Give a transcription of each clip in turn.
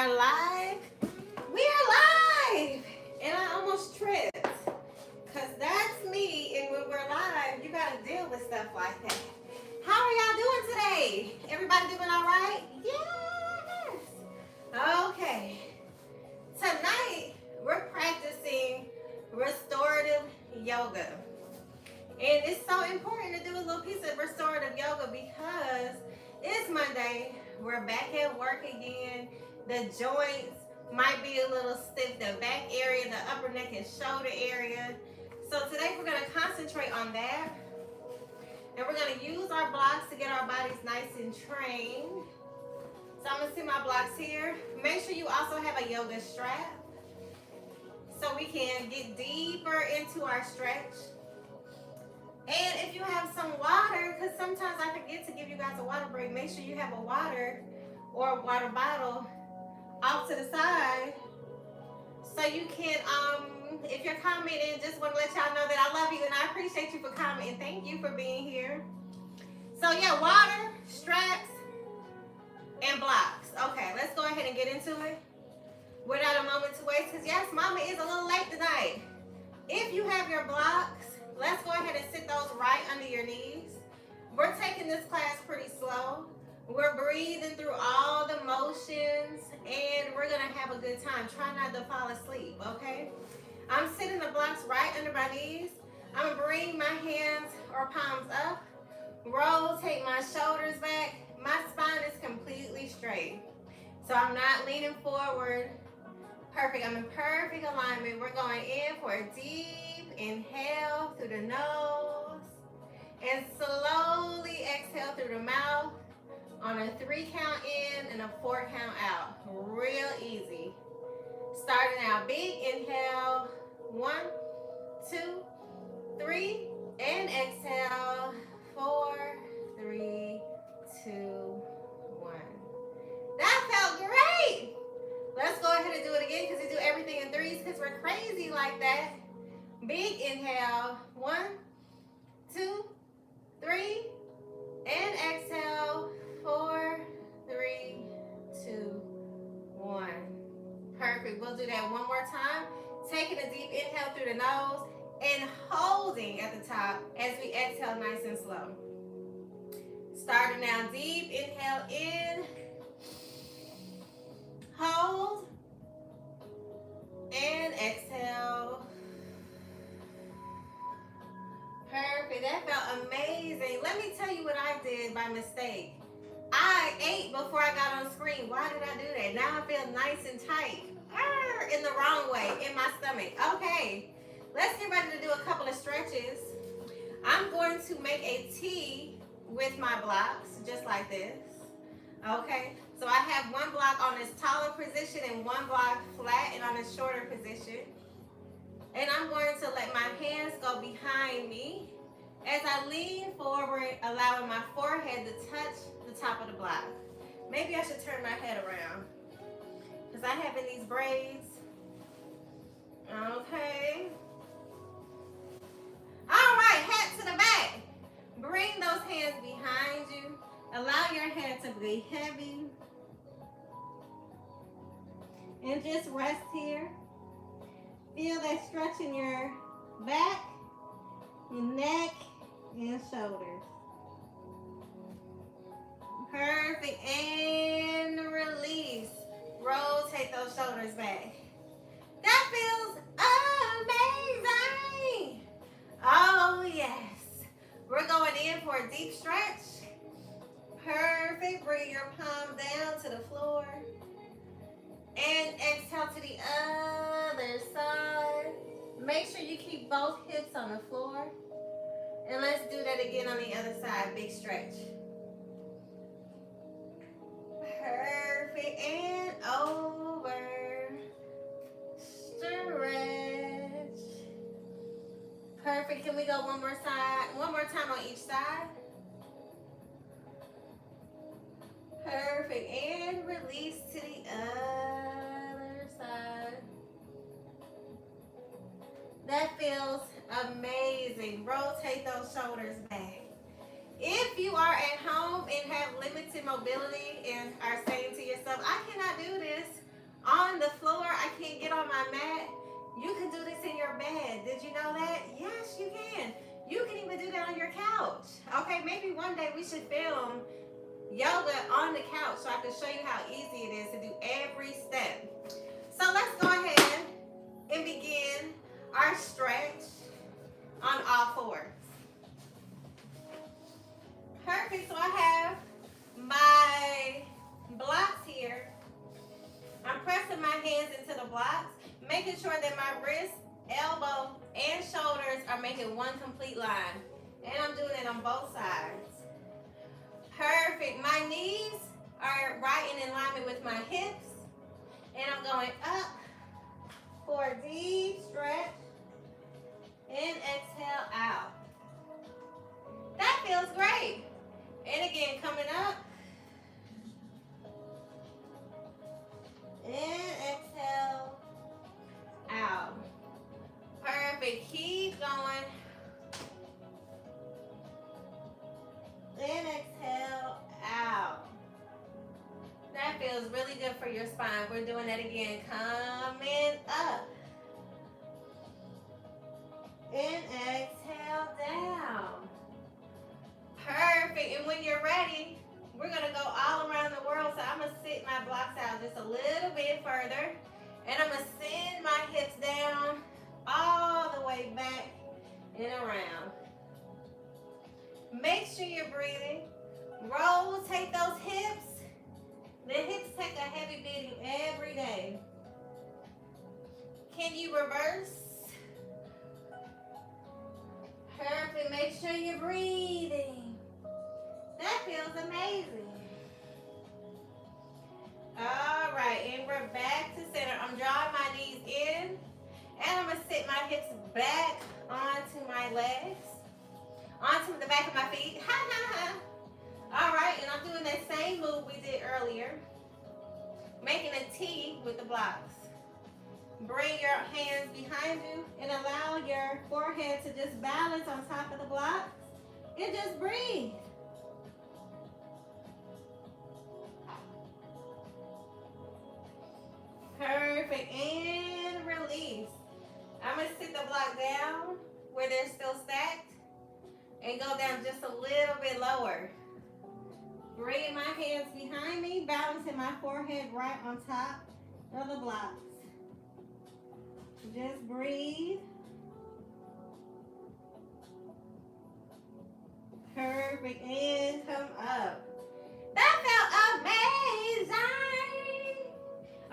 are live. We are live. And I almost tripped. Because that's me. And when we're live, you got to deal with stuff like that. How are y'all doing today? Everybody doing all right? Yes. Okay. Tonight, we're practicing restorative yoga. And it's so important to do a little piece of restorative yoga because it's Monday. We're back at work again. The joints might be a little stiff. The back area, the upper neck and shoulder area. So today we're going to concentrate on that. And we're going to use our blocks to get our bodies nice and trained. So I'm going to sit my blocks here. Make sure you also have a yoga strap so we can get deeper into our stretch. And if you have some water, because sometimes I forget to give you guys a water break, make sure you have a water or a water bottle off to the side so you can, if you're commenting, just want to let y'all know that I love you and I appreciate you for commenting. Thank you for being here. So yeah, water, straps, and blocks. Okay, let's go ahead and get into it without a moment to waste because yes, mama is a little late tonight. If you have your blocks, let's go ahead and sit those right under your knees. We're taking this class pretty slow. We're breathing through all the motions and we're gonna have a good time. Try not to fall asleep, okay? I'm sitting the blocks right under my knees. I'm gonna bring my hands or palms up, rotate my shoulders back. My spine is completely straight. So I'm not leaning forward. Perfect, I'm in perfect alignment. We're going in for a deep inhale through the nose and slowly exhale through the mouth on a 3 count in and a 4 count out. Real easy. Starting out big inhale, 1, 2, 3, and exhale, 4, 3, 2, 1. That felt great. Let's go ahead and do it again because we do everything in threes because we're crazy like that. Big inhale, 1, 2, 3, and exhale, 4, 3, 2, 1. Perfect. We'll do that one more time. Taking a deep inhale through the nose and holding at the top as we exhale nice and slow. Starting now, deep inhale in, hold, and exhale. Perfect. That felt amazing. Let me tell you what I did by mistake. I ate before I got on screen. Why did I do that? Now I feel nice and tight. In the wrong way, in my stomach. Okay, let's get ready to do a couple of stretches. I'm going to make a T with my blocks, just like this. Okay, so I have one block on this taller position and one block flat and on a shorter position. And I'm going to let my hands go behind me as I lean forward, allowing my forehead to touch the top of the block. Maybe I should turn my head around because I have in these braids. Okay. All right, hat to the back. Bring those hands behind you. Allow your head to be heavy. And just rest here. Feel that stretch in your back, your neck, and shoulders. Perfect. And release. Rotate those shoulders back. That feels amazing. Oh, yes. We're going in for a deep stretch. Perfect. Bring your palm down to the floor. And exhale to the other side. Make sure you keep both hips on the floor. And let's do that again on the other side. Big stretch. Perfect. And over. Stretch. Perfect. Can we go one more time on each side? Perfect. And release to the other side. That feels amazing. Rotate those shoulders back. If you are at home and have limited mobility and are saying to yourself, I cannot do this, can't get on my mat, you can do this in your bed. Did you know that? Yes, you can. You can even do that on your couch. Okay, maybe one day we should film yoga on the couch so I can show you how easy it is to do every step. So let's go ahead and begin our stretch on all fours. Perfect. So I have my blocks here. I'm pressing my hands into the blocks, making sure that my wrist, elbow, and shoulders are making one complete line. And I'm doing it on both sides. Perfect. My knees are right in alignment with my hips. And I'm going up for a deep stretch. And exhale out. That feels great. And again, coming up. And exhale out. Perfect. Keep going. And exhale out. That feels really good for your spine. We're doing that again. Coming up. And exhale down. Perfect. And when you're ready, we're going to go all around the world. So I'm going to sit my blocks out just a little bit further. And I'm going to send my hips down all the way back and around. Make sure you're breathing. Rotate those hips. The hips take a heavy beating every day. Can you reverse? Perfect. Make sure you're breathing. That feels amazing. All right, and we're back to center. I'm drawing my knees in, and I'm going to sit my hips back onto my legs, onto the back of my feet. Ha, ha, ha. All right, and I'm doing that same move we did earlier, making a T with the blocks. Bring your hands behind you and allow your forehead to just balance on top of the blocks. And just breathe. Perfect. And release. I'm going to sit the block down where they're still stacked and go down just a little bit lower. Bringing my hands behind me, balancing my forehead right on top of the blocks. Just breathe. Perfect. And come up. That felt amazing.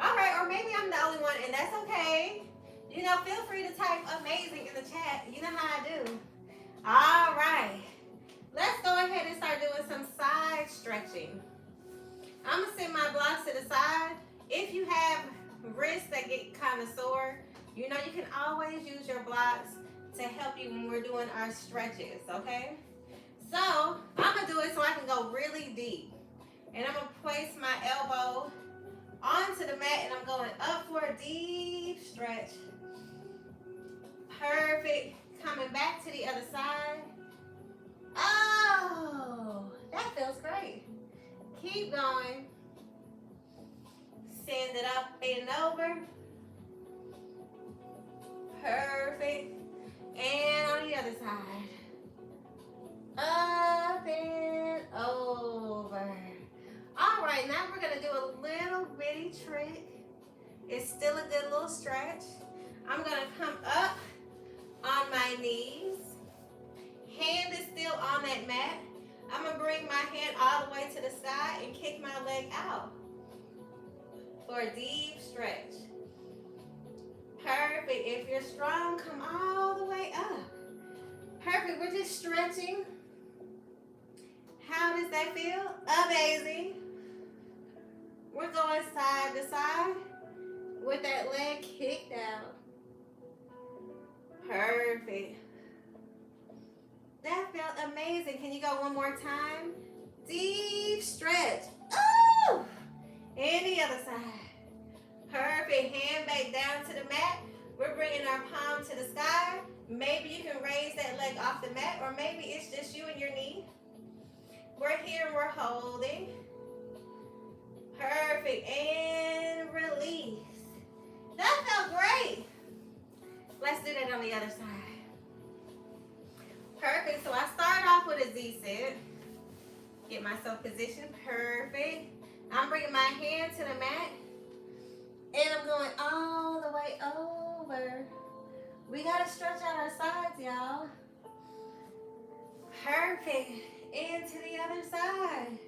All right, or maybe I'm the only one, and that's okay. You know, feel free to type amazing in the chat. You know how I do. All right. Let's go ahead and start doing some side stretching. I'm going to send my blocks to the side. If you have wrists that get kind of sore, you know you can always use your blocks to help you when we're doing our stretches, okay? So, I'm going to do it so I can go really deep. And I'm going to place my elbow onto the mat, and I'm going up for a deep stretch. Perfect. Coming back to the other side. Oh, that feels great. Keep going. Send it up and over. Perfect. And on the other side. Up and over. All right, now we're going to do a little bitty trick. It's still a good little stretch. I'm going to come up on my knees. Hand is still on that mat. I'm going to bring my hand all the way to the sky and kick my leg out for a deep stretch. Perfect. If you're strong, come all the way up. Perfect. We're just stretching. How does that feel? Amazing. We're going side to side with that leg kicked out. Perfect. That felt amazing. Can you go one more time? Deep stretch. Ooh! And the other side. Perfect. Hand back down to the mat. We're bringing our palm to the sky. Maybe you can raise that leg off the mat, or maybe it's just you and your knee. We're here and we're holding. Perfect. And release. That the other side. Perfect. So I start off with a Z-sit. Get myself positioned. Perfect. I'm bringing my hand to the mat. And I'm going all the way over. We got to stretch out our sides, y'all. Perfect. Into the other side.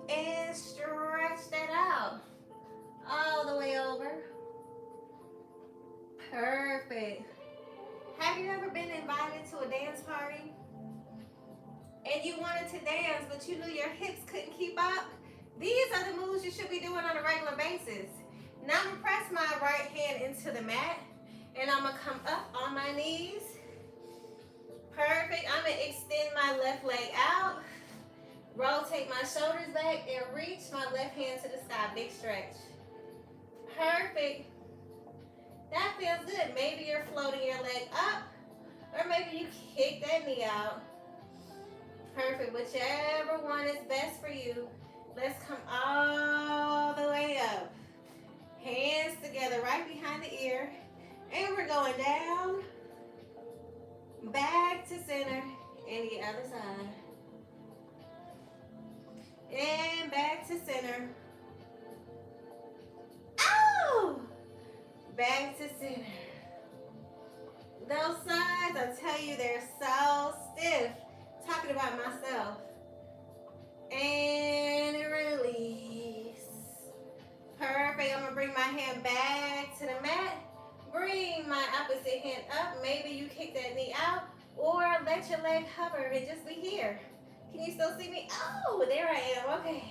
And stretch that out. All the way over. Perfect. Have you ever been invited to a dance party? And you wanted to dance, but you knew your hips couldn't keep up? These are the moves you should be doing on a regular basis. Now I'm gonna press my right hand into the mat, and I'm gonna come up on my knees. Perfect. I'm gonna extend my left leg out, rotate my shoulders back, and reach my left hand to the sky. Big stretch. Perfect. That feels good. Maybe you're floating your leg up, or maybe you kick that knee out. Perfect. Whichever one is best for you. Let's come all the way up. Hands together right behind the ear. And we're going down, back to center, and the other side. And back to center. Oh! Back to center. Those sides, I tell you, they're so stiff. Talking about myself. And release. Perfect. I'm going to bring my hand back to the mat. Bring my opposite hand up. Maybe you kick that knee out. Or let your leg hover and just be here. Can you still see me? Oh, there I am. Okay.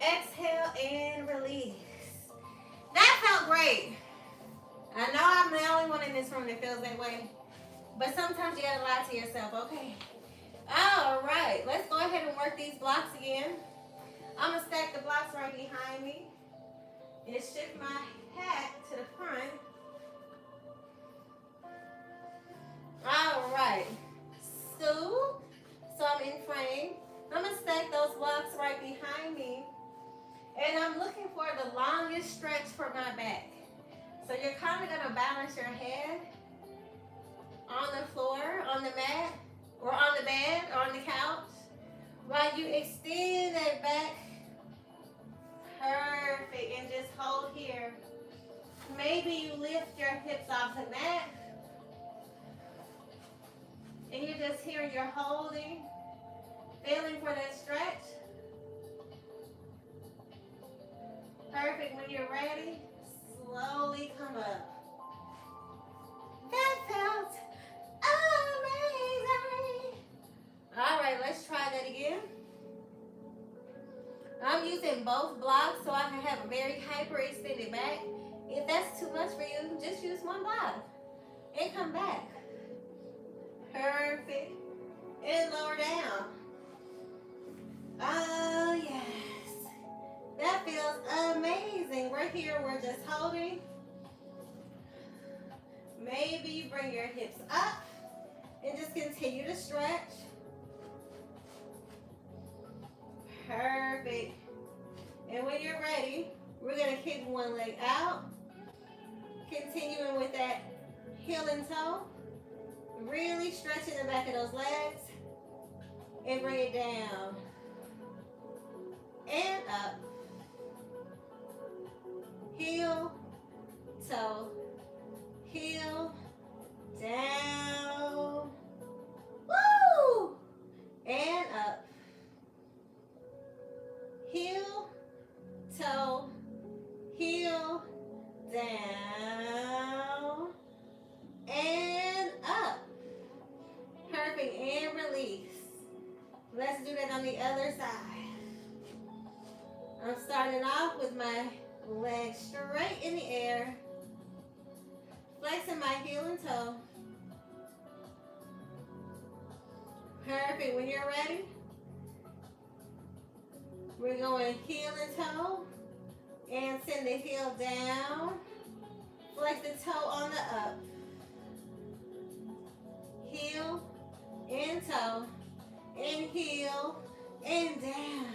Exhale and release. That felt great. I know I'm the only one in this room that feels that way. But sometimes you gotta lie to yourself, okay? All right, let's go ahead and work these blocks again. I'm gonna stack the blocks right behind me and shift my hat to the front. All right, so I'm in frame. I'm gonna stack those blocks right behind me, and I'm looking for the longest stretch for my back. So you're kind of gonna balance your head on the floor, on the mat, or on the bed, or on the couch, while you extend that back. Perfect, and just hold here. Maybe you lift your hips off the mat, and you're just here, you're holding, feeling for that stretch. Perfect, when you're ready, slowly come up. That felt amazing. All right, let's try that again. I'm using both blocks so I can have a very hyper-extended back. If that's too much for you, just use one block and come back. Perfect. And lower down. Oh, yes. That feels amazing. We're here, we're just holding. Maybe you bring your hips up and just continue to stretch. Perfect. And when you're ready, we're going to kick one leg out. Continuing with that heel and toe. Really stretching the back of those legs. And bring it down. And up. Heel, toe, heel, down. Woo! And up. Heel, toe, heel, down, and up. Perfect, and release. Let's do that on the other side. I'm starting off with my legs straight in the air, flexing my heel and toe. Perfect, when you're ready, we're going heel and toe, and send the heel down. Flex the toe on the up. Heel and toe, and heel and down.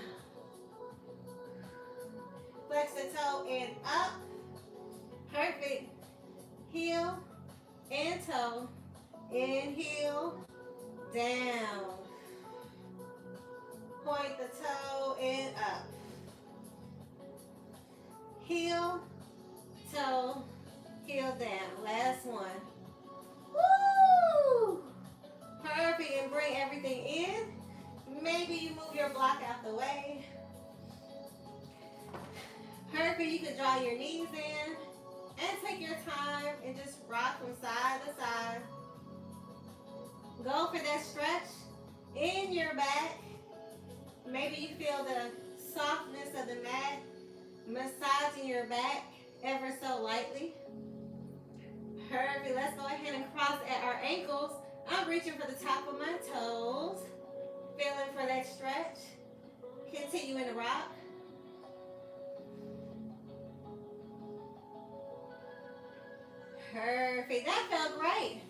Flex the toe and up. Perfect. heel, and toe. Inhale, down. Point the toe and up. Heel, toe, heel down. Last one. Woo! Perfect. And bring everything in. Maybe you move your block out the way. Perfect. You can draw your knees in and take your time and just rock from side to side. Go for that stretch in your back. Maybe you feel the softness of the mat massaging your back ever so lightly. Perfect. Let's go ahead and cross at our ankles. I'm reaching for the top of my toes. Feeling for that stretch. Continuing to rock. Perfect. That felt great.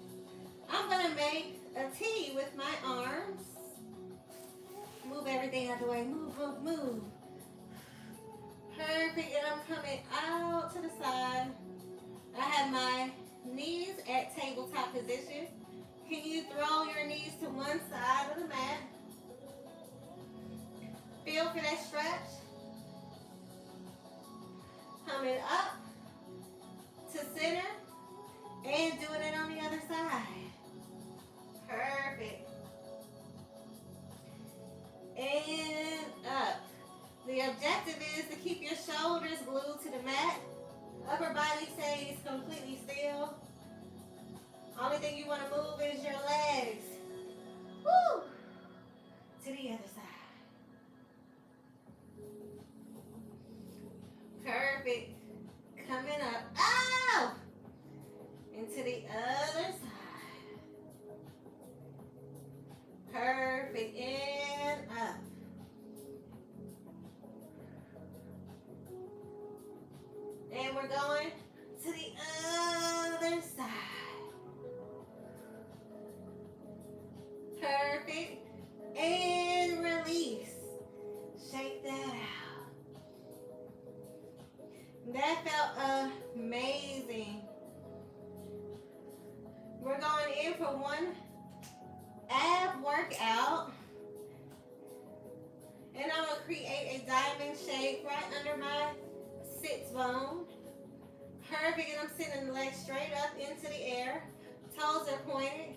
I'm going to make a T with my arms. Move everything out of the way. Move, move, move. Perfect. And I'm coming out to the side. I have my knees at tabletop position. Can you throw your knees to one side of the mat? Feel for that stretch. Coming up to center and doing it on the other side. Perfect. And up. The objective is to keep your shoulders glued to the mat. Upper body stays completely still. Only thing you want to move is your legs. Woo! To the other side. Perfect. Coming up. Oh! And to the other side. Perfect. And up. And we're going to the other side. Perfect. And release. Shake that out. That felt amazing. We're going in for one ab workout. And I'm going to create a diamond shape right under my sits bone. Perfect. And I'm sending the legs straight up into the air. Toes are pointed.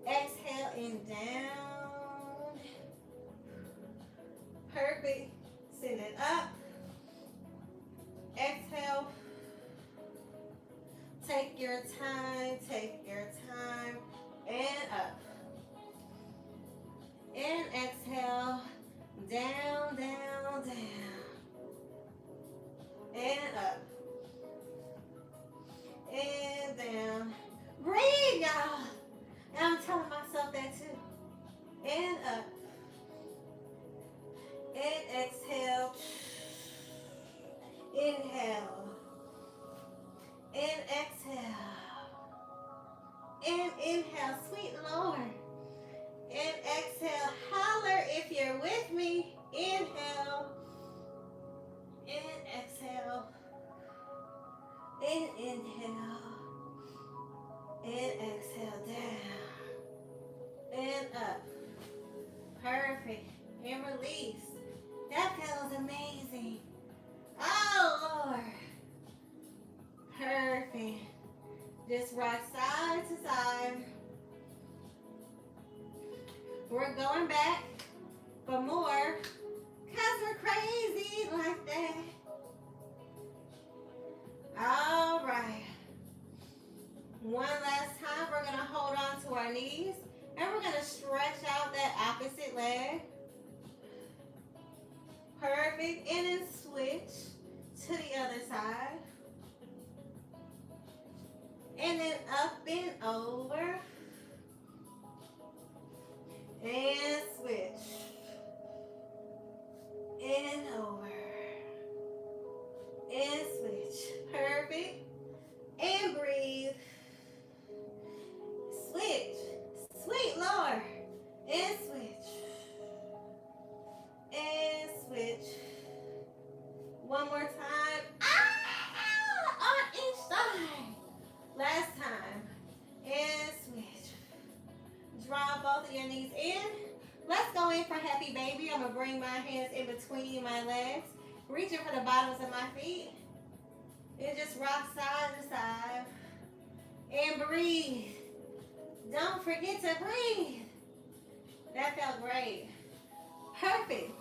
Exhale and down. Perfect. Send it up. Exhale. Take your time. Take your time. And up. And exhale. Down, down, down. And up. And down. Breathe, y'all. And I'm telling myself that too. And up. And exhale. Inhale. And exhale. And inhale. Sweet Lord. And exhale. Holler if you're with me. Inhale. And exhale. And inhale. And exhale down. And up. Perfect. And release. That feels amazing. Oh, Lord. Perfect. Just rock side to side. We're going back for more because we're crazy like that. All right. One last time, we're going to hold on to our knees and we're going to stretch out that opposite leg. Perfect. And then switch to the other side. And then up and over. And switch. And over. And switch. Perfect. And breathe. Switch. Sweet Lord. And switch. And switch. One more time. On each side. Last bend these in. Let's go in for happy baby. I'm gonna bring my hands in between my legs, reaching for the bottoms of my feet, and just rock side to side. And breathe. Don't forget to breathe. That felt great. Perfect.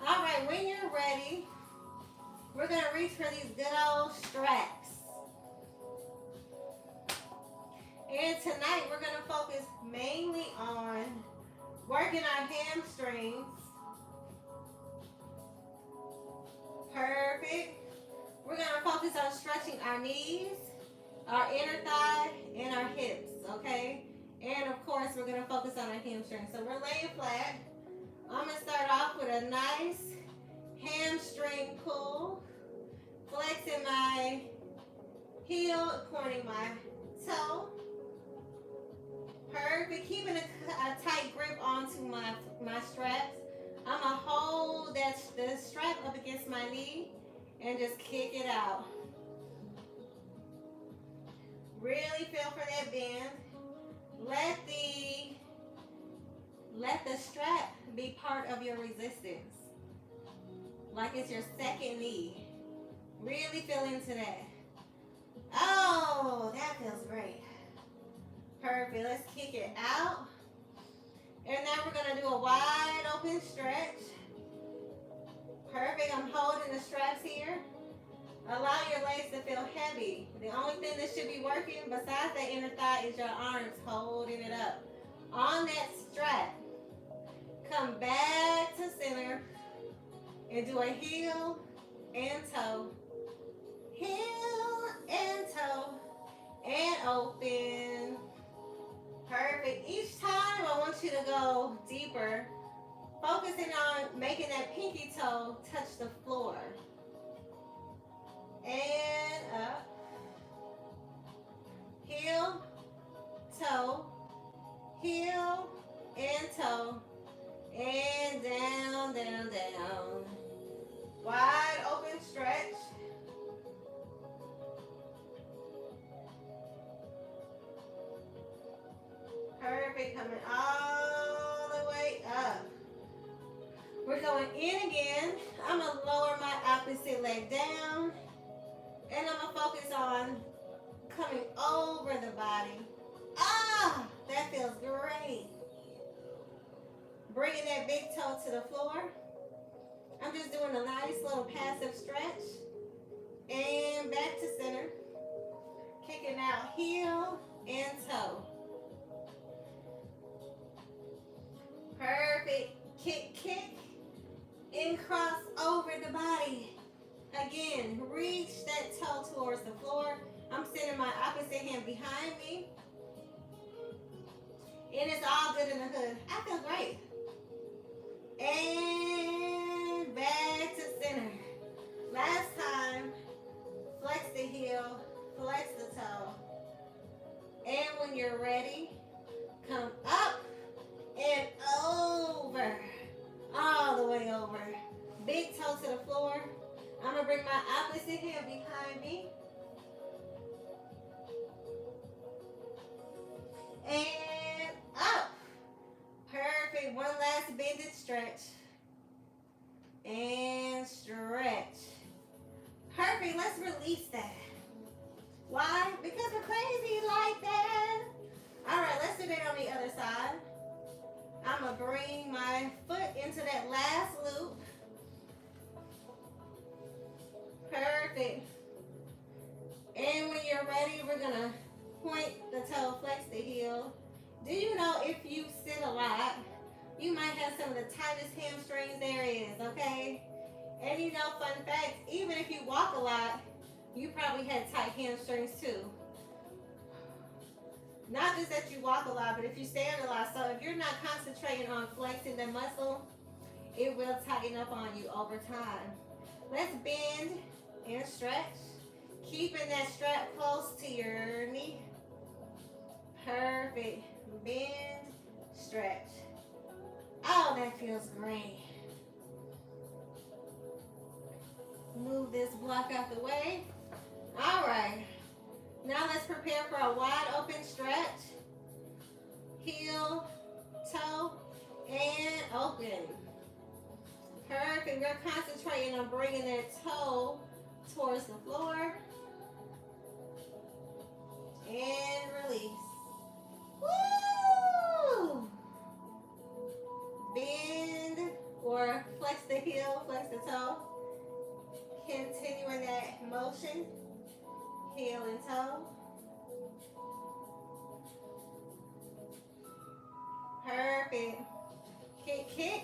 All right, when you're ready, we're gonna reach for these good old straps. And tonight we're gonna focus mainly on working our hamstrings. Perfect. We're gonna focus on stretching our knees, our inner thigh, and our hips, okay? And of course, we're gonna focus on our hamstrings. So we're laying flat. I'm gonna start off with a nice hamstring pull, flexing my heel, pointing my toe. Perfect. Keeping a tight grip onto my straps. I'm gonna hold the strap up against my knee and just kick it out. Really feel for that bend. Let the strap be part of your resistance. Like it's your second knee. Really feel into that. Oh, that feels great. Perfect. Let's kick it out. And now we're going to do a wide open stretch. Perfect. I'm holding the straps here. Allow your legs to feel heavy. The only thing that should be working besides that inner thigh is your arms holding it up. On that strap, come back to center and do a heel and toe. Heel and toe. And open. Perfect. Each time I want you to go deeper, focusing on making that pinky toe touch the floor. And up. Heel, toe, heel, and toe. And down, down, down. Wide open stretch. Perfect. Coming all the way up. We're going in again. I'm going to lower my opposite leg down. And I'm going to focus on coming over the body. Ah, that feels great. Bringing that big toe to the floor. I'm just doing a nice little passive stretch. And back to center. Kicking out heel and toe. Perfect. Kick, kick. And cross over the body. Again, reach that toe towards the floor. I'm sending my opposite hand behind me. And it's all good in the hood. I feel great. And back to center. Last time, flex the heel, flex the toe. And when you're ready, come up and over. All the way over. Big toe to the floor. I'm going to bring my opposite hand behind me. And up. Perfect. One last bended stretch. And stretch. Perfect. Let's release that. Why? Because we're crazy like that. All right, let's do that on the other side. I'm going to bring my foot into that last loop. Perfect. And when you're ready, we're going to point the toe, flex the heel. Do you know if you sit a lot, you might have some of the tightest hamstrings there is, okay? And you know, fun fact, even if you walk a lot, you probably had tight hamstrings too. Not just that you walk a lot, but if you stand a lot. So if you're not concentrating on flexing the muscle, it will tighten up on you over time. Let's bend and stretch. Keeping that strap close to your knee. Perfect. Bend, stretch. Oh, that feels great. Move this block out the way. All right. Now let's prepare for a wide open stretch. Heel toe, and open. Perfect. We're concentrating on bringing that toe towards the floor. And release. Woo! Bend or flex the heel, flex the toe. Continuing that motion. Heel and toe. Perfect. Kick, kick.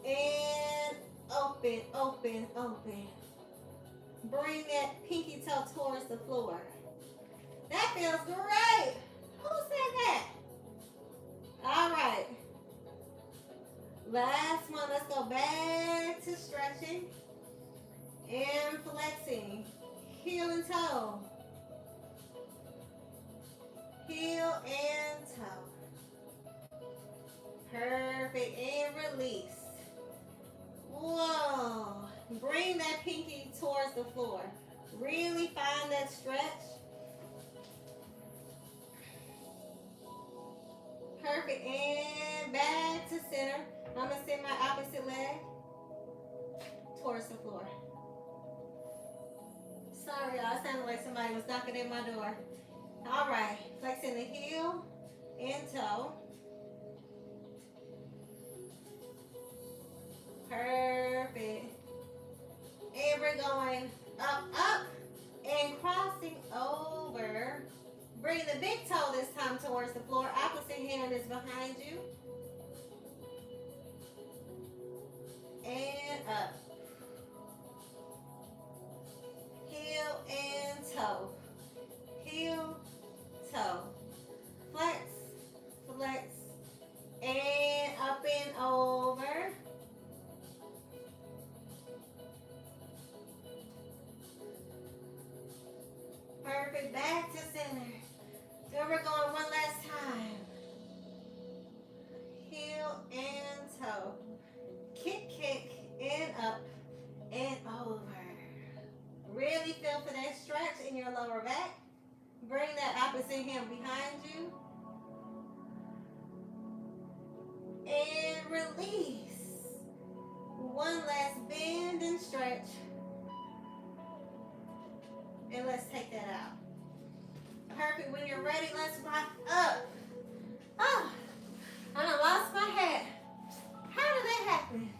And open, open, open. Bring that pinky toe towards the floor. That feels great. Who said that? All right. Last one. Let's go back to stretching and flexing. Heel and toe. Heel and toe. Perfect. And release. Whoa. Bring that pinky towards the floor. Really find that stretch. Perfect. And back to center. I'm going to send my opposite leg towards the floor. Sorry, y'all. It sounded like somebody was knocking at my door. All right. Flexing the heel and toe. Perfect. And we're going up, up, and crossing over. Bring the big toe this time towards the floor. Opposite hand is behind you. And up. Heel and toe. Heel, toe. Flex, flex, and up and over. Perfect. Back to center. Then we're going one last time. Heel and toe. Kick, kick, and up and over. Really feel for that stretch in your lower back. Bring that opposite hand behind you. And release. One last bend and stretch. And let's take that out. Perfect. When you're ready, let's rock up. Oh, I done lost my hat. How did that happen?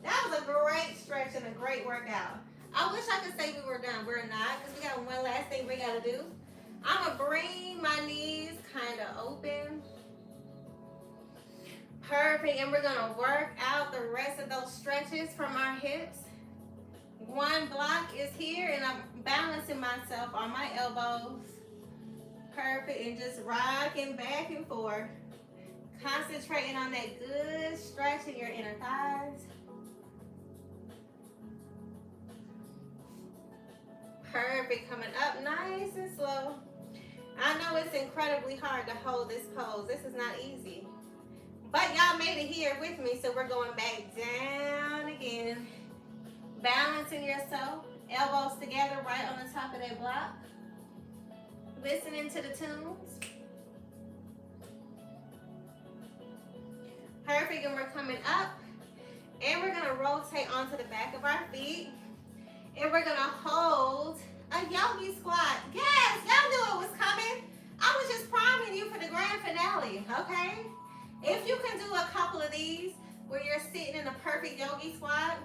That was a great stretch and a great workout. I wish I could say we were done. We're not, because we got one last thing we got to do. I'm going to bring my knees kind of open. Perfect. And we're going to work out the rest of those stretches from our hips. One block is here, and I'm balancing myself on my elbows. Perfect. And just rocking back and forth. Concentrating on that good stretch in your inner thighs. Perfect. Coming up nice and slow. I know it's incredibly hard to hold this pose. This is not easy. But y'all made it here with me, so we're going back down again. Balancing yourself. Elbows together right on the top of that block. Listening to the tunes. Perfect. And we're coming up. And we're going to rotate onto the back of our feet. And we're going to hold a yogi squat. Yes, y'all knew it was coming. I was just priming you for the grand finale, okay? If you can do a couple of these where you're sitting in a perfect yogi squat,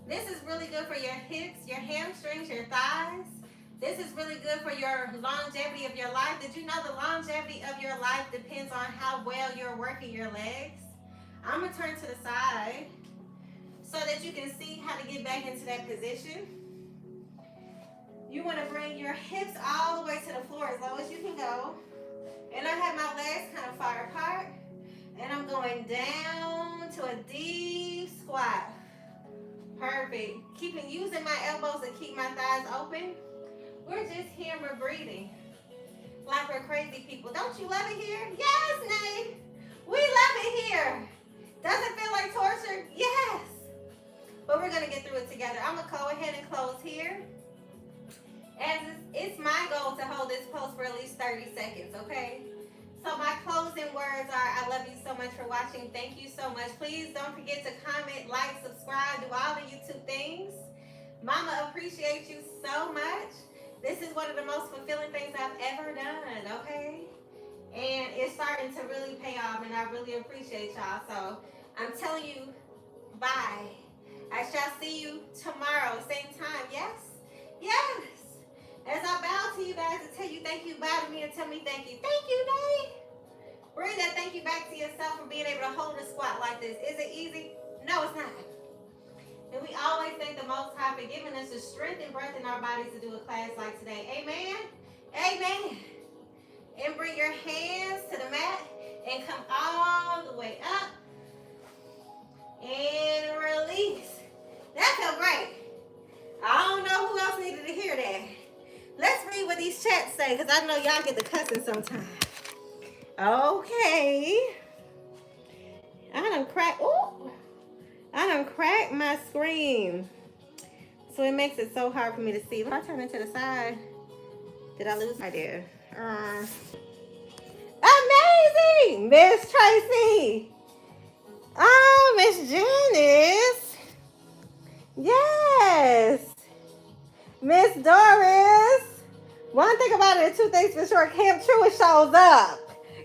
this is really good for your hips, your hamstrings, your thighs. This is really good for your longevity of your life. Did you know the longevity of your life depends on how well you're working your legs? I'm going to turn to the side so that you can see how to get back into that position. You want to bring your hips all the way to the floor as low as you can go. And I have my legs kind of far apart. And I'm going down to a deep squat. Perfect. Using my elbows to keep my thighs open. We're just here and we're breathing like we're crazy people. Don't you love it here? Yes, Nate. We love it here. Does it feel like torture? Yes. But we're going to get through it together. I'm going to go ahead and close here. And it's my goal to hold this pose for at least 30 seconds, okay? So my closing words are, I love you so much for watching. Thank you so much. Please don't forget to comment, like, subscribe, do all the YouTube things. Mama appreciates you so much. This is one of the most fulfilling things I've ever done, okay? And it's starting to really pay off, and I really appreciate y'all. So I'm telling you, bye. I shall see you tomorrow, same time. Yes? Yes. As I bow to you guys to tell you thank you, bow to me and tell me thank you. Thank you, Dave. Bring that thank you back to yourself for being able to hold a squat like this. Is it easy? No, it's not. And we always thank the Most High for giving us the strength and breath in our bodies to do a class like today. Amen? Amen. And bring your hands to the mat and come all the way up. And release. That felt great. I don't know who else needed to hear that. Let's read what these chats say, because I know y'all get the cussing sometimes. Okay. I done cracked my screen. So it makes it so hard for me to see. If I turn it to the side, did I lose my idea? Amazing! Miss Tracy. Oh, Miss Janice. Yes. Miss Doris. One thing about it, two things for sure. Camp Truett shows up.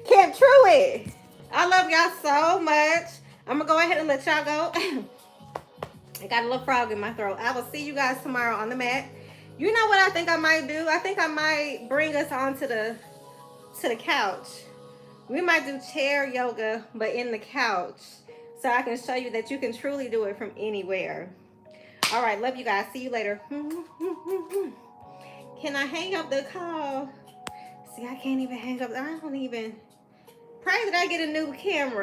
Camp Truett. I love y'all so much. I'm going to go ahead and let y'all go. I got a little frog in my throat. I will see you guys tomorrow on the mat. You know what I think I might do? I think I might bring us onto the couch. We might do chair yoga, but in the couch. So I can show you that you can truly do it from anywhere. All right, love you guys. See you later. Can I hang up the call? See, I can't even hang up. I don't even. Pray that I get a new camera.